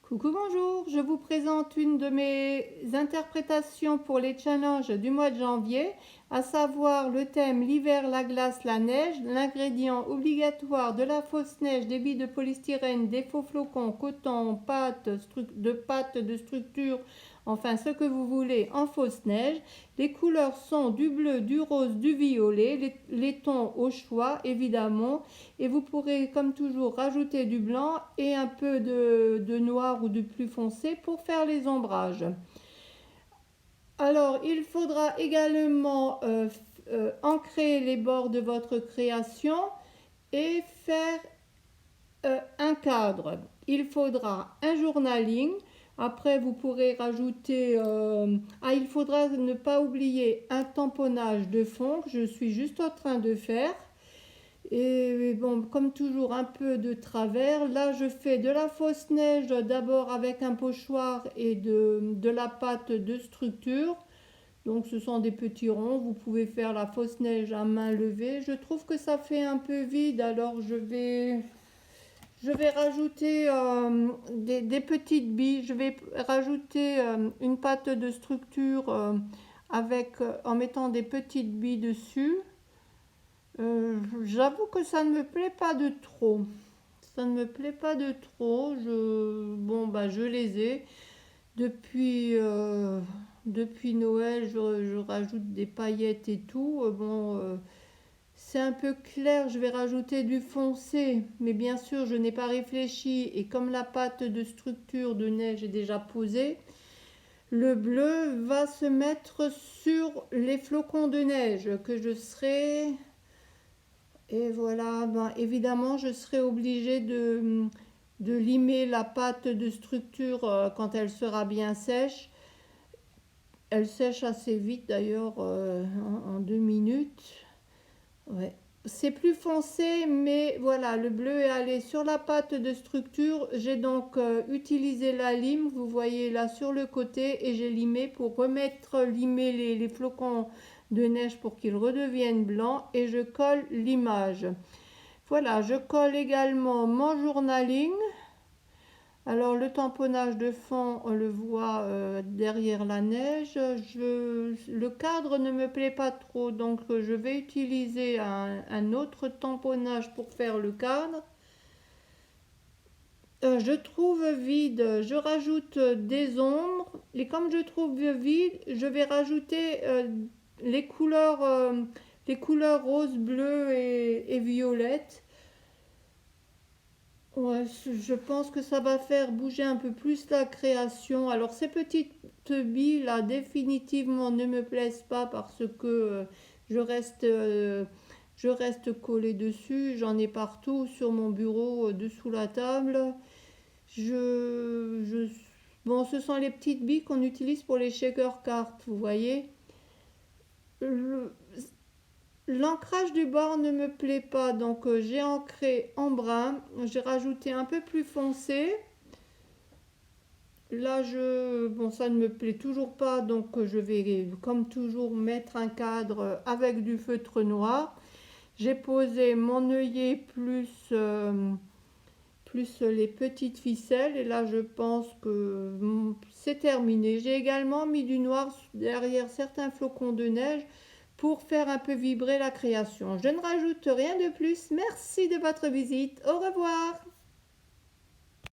Coucou, bonjour, je vous présente une de mes interprétations pour les challenges du mois de janvier, à savoir le thème l'hiver, la glace, la neige, l'ingrédient obligatoire de la fausse neige, des billes de polystyrène, des faux flocons, coton, pâte de structure, enfin ce que vous voulez en fausse neige. Les couleurs sont du bleu, du rose, du violet, les tons au choix évidemment. Et vous pourrez comme toujours rajouter du blanc et un peu de noir ou de plus foncé pour faire les ombrages. Alors il faudra également ancrer les bords de votre création et faire un cadre. Il faudra un journaling. Après, vous pourrez rajouter... il faudra ne pas oublier un tamponnage de fond que je suis juste en train de faire. Et bon, comme toujours, un peu de travers. Là, je fais de la fausse neige d'abord avec un pochoir et de la pâte de structure. Donc, ce sont des petits ronds. Vous pouvez faire la fausse neige à main levée. Je trouve que ça fait un peu vide, alors je vais rajouter des petites billes. Je vais rajouter une pâte de structure en mettant des petites billes dessus. J'avoue que ça ne me plaît pas de trop. Ça ne me plaît pas de trop. Bon, bah, je les ai. Depuis Noël, je rajoute des paillettes et tout. C'est un peu clair. Je vais rajouter du foncé. Mais bien sûr, je n'ai pas réfléchi. Et comme la pâte de structure de neige est déjà posée, le bleu va se mettre sur les flocons de neige que je serai... Et voilà, ben, évidemment, je serai obligée de limer la pâte de structure quand elle sera bien sèche. Elle sèche assez vite d'ailleurs, en 2 minutes. Ouais. C'est plus foncé, mais voilà, le bleu est allé sur la pâte de structure. J'ai donc utilisé la lime, vous voyez là sur le côté, et j'ai limé pour limer les flocons de neige pour qu'ils redeviennent blancs, et je colle l'image. Voilà, je colle également mon journaling. Alors le tamponnage de fond, on le voit derrière la neige. Le cadre ne me plaît pas trop, donc je vais utiliser un autre tamponnage pour faire le cadre. Je trouve vide, je rajoute des ombres. Et comme je trouve vide, je vais rajouter les couleurs, euh, les couleurs rose, bleu et violette. Ouais, je pense que ça va faire bouger un peu plus la création. Alors ces petites billes là définitivement ne me plaisent pas parce que je reste, euh, je reste collée dessus. J'en ai partout sur mon bureau, dessous la table. Je, je, bon, ce sont les petites billes qu'on utilise pour les shaker cartes, vous voyez. Le- L'ancrage du bord ne me plaît pas, donc j'ai ancré en brun. J'ai rajouté un peu plus foncé. Là, bon, ça ne me plaît toujours pas, donc je vais, comme toujours, mettre un cadre avec du feutre noir. J'ai posé mon œillet plus les petites ficelles, et là, je pense que c'est terminé. J'ai également mis du noir derrière certains flocons de neige pour faire un peu vibrer la création. Je ne rajoute rien de plus. Merci de votre visite. Au revoir.